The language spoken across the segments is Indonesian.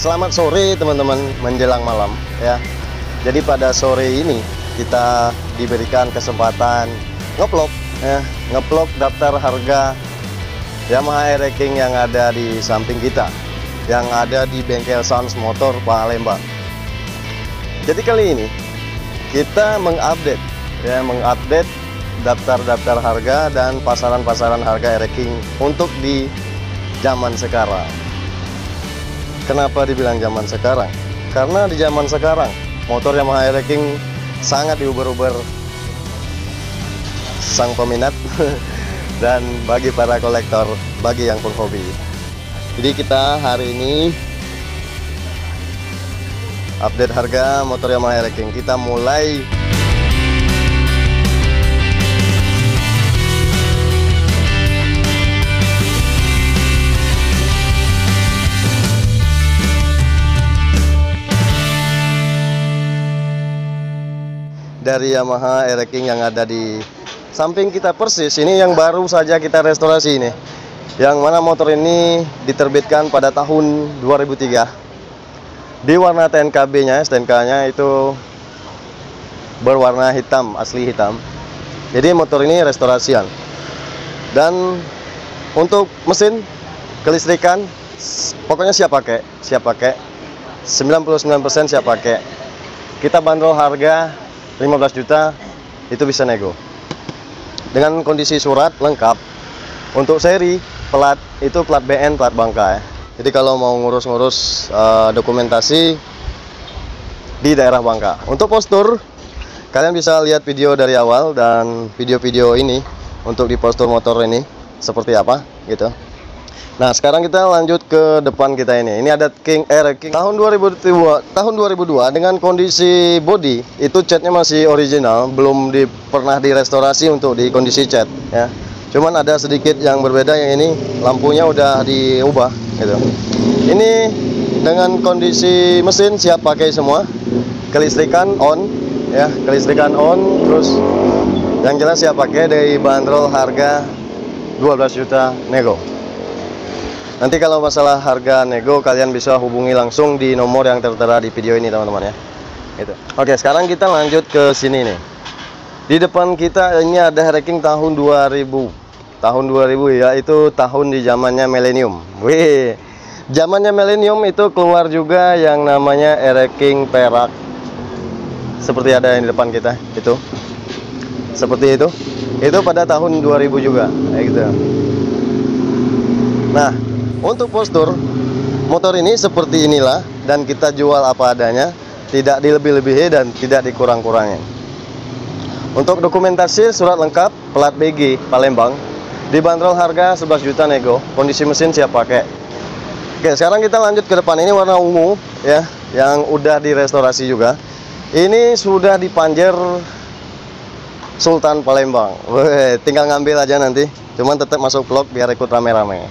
selamat sore teman-teman menjelang malam ya. Jadi pada sore ini kita diberikan kesempatan ngeplok ya, ngeplok daftar harga Yamaha Aero King yang ada di samping kita, yang ada di bengkel Sans Motor Palembang. Jadi kali ini kita mengupdate daftar-daftar harga dan pasaran-pasaran harga Aero King untuk di zaman sekarang. Kenapa dibilang zaman sekarang? Karena di zaman sekarang motor Yamaha Aero King sangat diuber-uber sang peminat dan bagi para kolektor, bagi yang penghobi. Jadi kita hari ini update harga motor Yamaha Aero King. Kita mulai dari Yamaha Aero King yang ada di samping kita persis. Ini yang baru saja kita restorasi ini, yang mana motor ini diterbitkan pada tahun 2003 di warna TNKB nya. STNK nya itu berwarna hitam, asli hitam. Jadi motor ini restorasian. Dan untuk mesin kelistrikan pokoknya siap pakai 99% siap pakai. Kita bandrol harga 15 juta, itu bisa nego dengan kondisi surat lengkap. Untuk seri plat itu plat BN, plat Bangka ya. Jadi kalau mau ngurus-ngurus dokumentasi di daerah Bangka. Untuk postur kalian bisa lihat video dari awal dan video-video ini untuk di postur motor ini seperti apa gitu. Nah, sekarang kita lanjut ke depan kita ini. Ini ada King Aero King tahun 2002 dengan kondisi body itu catnya masih original, belum pernah direstorasi untuk di kondisi cat ya. Cuman ada sedikit yang berbeda, yang ini lampunya udah diubah gitu. Ini dengan kondisi mesin siap pakai semua. Kelistrikan on ya, kelistrikan on, terus yang jelas siap pakai. Dari bandrol harga 12 juta nego. Nanti kalau masalah harga nego kalian bisa hubungi langsung di nomor yang tertera di video ini teman-teman ya. Gitu. Oke, sekarang kita lanjut ke sini nih. Di depan kita ini ada Aero King tahun 2000. Tahun 2000 ya, itu tahun di zamannya Millennium. Wih. Zamannya Millennium itu keluar juga yang namanya Aero King perak. Seperti ada yang di depan kita itu. Seperti itu. Itu pada tahun 2000 juga, kayak gitu. Nah, untuk postur motor ini seperti inilah, dan kita jual apa adanya, tidak dilebih-lebihi dan tidak dikurang-kurangin. Untuk dokumentasi surat lengkap, plat BG Palembang, dibanderol harga 11 juta nego, kondisi mesin siap pakai. Oke, sekarang kita lanjut ke depan. Ini warna ungu ya, yang udah direstorasi juga. Ini sudah dipanjer Sultan Palembang. Wih, tinggal ngambil aja nanti. Cuman tetap masuk vlog biar ikut rame-rame.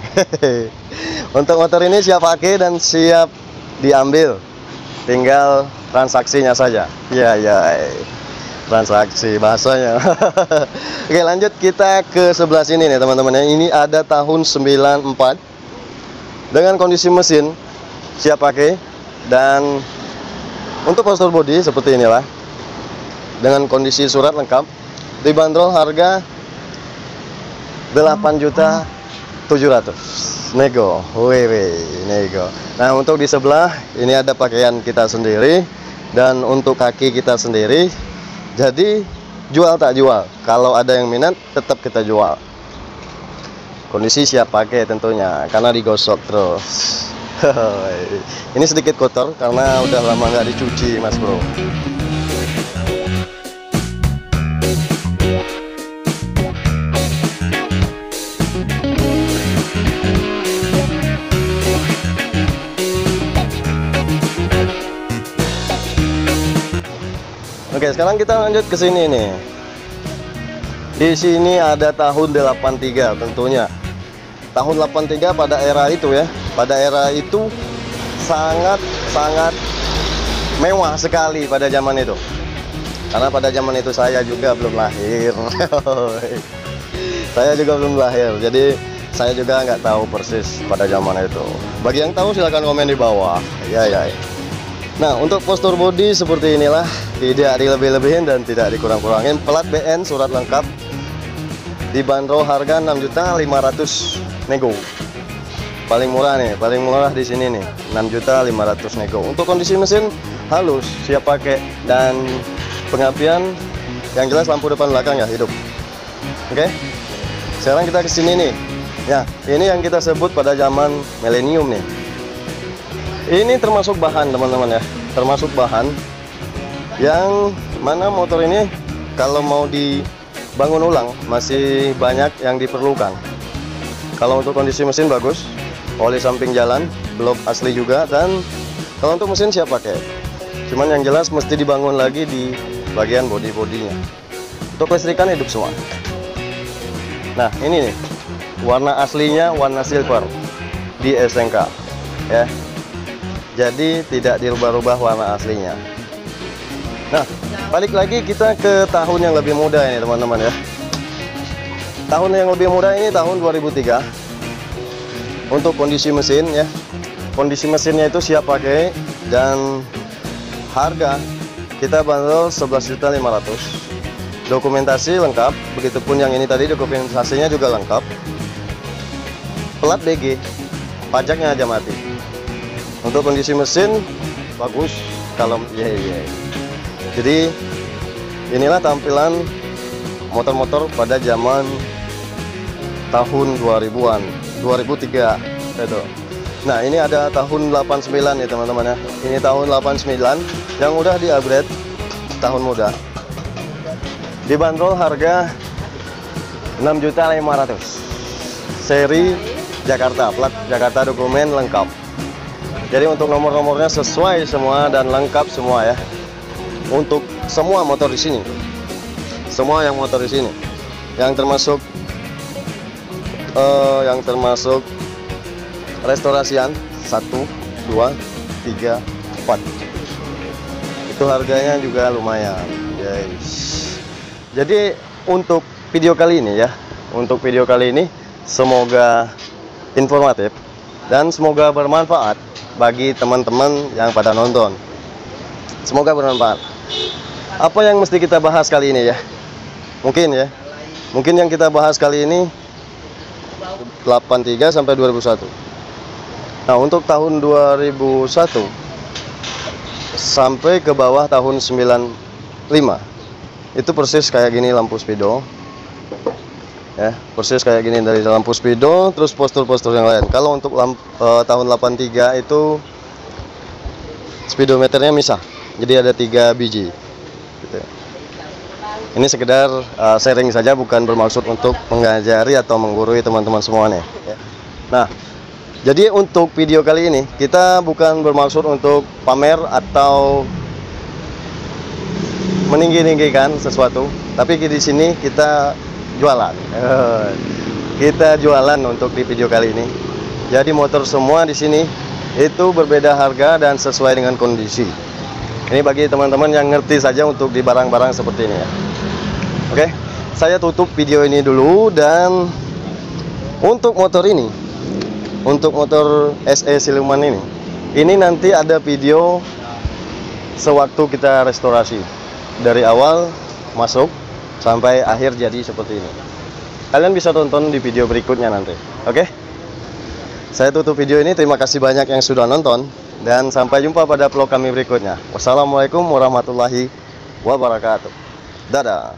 Untuk motor ini siap pakai dan siap diambil. Tinggal transaksinya saja. Ya, transaksi bahasanya. Oke, lanjut kita ke sebelah sini nih teman-teman. Ini ada tahun 94 dengan kondisi mesin siap pakai, dan untuk postur body seperti inilah dengan kondisi surat lengkap. Dibanderol harga 8.700.000 nego. Wih, nego. Nah, untuk di sebelah ini ada pakaian kita sendiri dan untuk kaki kita sendiri. Jadi jual tak jual. Kalau ada yang minat tetap kita jual. Kondisi siap pakai tentunya karena digosok terus. Ini sedikit kotor karena udah lama nggak dicuci, Mas Bro. Oke, sekarang kita lanjut ke sini nih. Di sini ada tahun 83 tentunya. Tahun 83 pada era itu ya. Pada era itu sangat mewah sekali pada zaman itu. Karena pada zaman itu saya juga belum lahir. Saya juga belum lahir. Jadi Saya juga nggak tahu persis pada zaman itu. Bagi yang tahu silahkan komen di bawah. Ya. Nah, untuk postur bodi seperti inilah, tidak dilebih-lebihin dan tidak dikurang-kurangin. Plat BN surat lengkap, dibanderol harga 6.500.000 nego. Paling murah nih, paling murah di sini nih, 6.500.000 nego. Untuk kondisi mesin halus, siap pakai, dan pengapian yang jelas lampu depan belakang ya hidup. Oke, sekarang kita ke sini nih. Ya, ini yang kita sebut pada zaman milenium nih. Ini termasuk bahan teman-teman ya, termasuk bahan yang mana motor ini kalau mau dibangun ulang masih banyak yang diperlukan. Kalau untuk kondisi mesin bagus, oli samping jalan, blok asli juga, dan kalau untuk mesin siap pakai. Cuman yang jelas mesti dibangun lagi di bagian bodi-bodinya. Untuk listrikan hidup semua. Nah, ini nih. Warna aslinya warna silver di SNK ya. Jadi tidak dirubah-rubah warna aslinya. Nah, balik lagi kita ke tahun yang lebih muda ini teman-teman ya. Tahun yang lebih muda ini tahun 2003. Untuk kondisi mesin ya. Kondisi mesinnya itu siap pakai dan harga kita bandrol 11.500.000. Dokumentasi lengkap, begitupun yang ini tadi dokumentasinya juga lengkap. Plat BG, pajaknya aja mati. Untuk kondisi mesin bagus, kalem, Jadi inilah tampilan motor-motor pada zaman tahun 2000-an, 2003 itu. Nah, ini ada tahun 89 nih teman-teman ya. Ini tahun 89 yang udah di-upgrade tahun muda. Dibanderol harga 6.500.000. Seri Jakarta, plat Jakarta, dokumen lengkap. Jadi untuk nomor-nomornya sesuai semua dan lengkap semua ya. Untuk semua motor di sini. Semua yang motor di sini. Yang termasuk restorasian 1, 2, 3, 4. Itu harganya juga lumayan, guys. Jadi untuk video kali ini ya, semoga informatif dan semoga bermanfaat bagi teman-teman yang pada nonton. Semoga bermanfaat. Apa yang mesti kita bahas kali ini ya? Mungkin yang kita bahas kali ini 83 sampai 2001. Nah, untuk tahun 2001 sampai ke bawah tahun 95 itu persis kayak gini lampu speedo. Ya, persis kayak gini dari lampu speedo, terus postur-postur yang lain. Kalau untuk tahun 83 itu speedometernya misah, jadi ada 3 biji gitu. Ini sekedar sharing saja, bukan bermaksud untuk mengajari atau menggurui teman-teman semua nih ya. Nah, jadi untuk video kali ini kita bukan bermaksud untuk pamer atau meninggi-ninggikan sesuatu, tapi di sini kita jualan. Kita jualan untuk di video kali ini. Jadi motor semua di sini itu berbeda harga dan sesuai dengan kondisi. Ini bagi teman-teman yang ngerti saja untuk di barang-barang seperti ini ya. Oke, saya tutup video ini dulu. Dan untuk motor ini, untuk motor SE siluman ini nanti ada video sewaktu kita restorasi dari awal masuk sampai akhir jadi seperti ini. Kalian bisa tonton di video berikutnya nanti. Oke? Saya tutup video ini. Terima kasih banyak yang sudah nonton dan sampai jumpa pada vlog kami berikutnya. Wassalamualaikum warahmatullahi wabarakatuh. Dadah.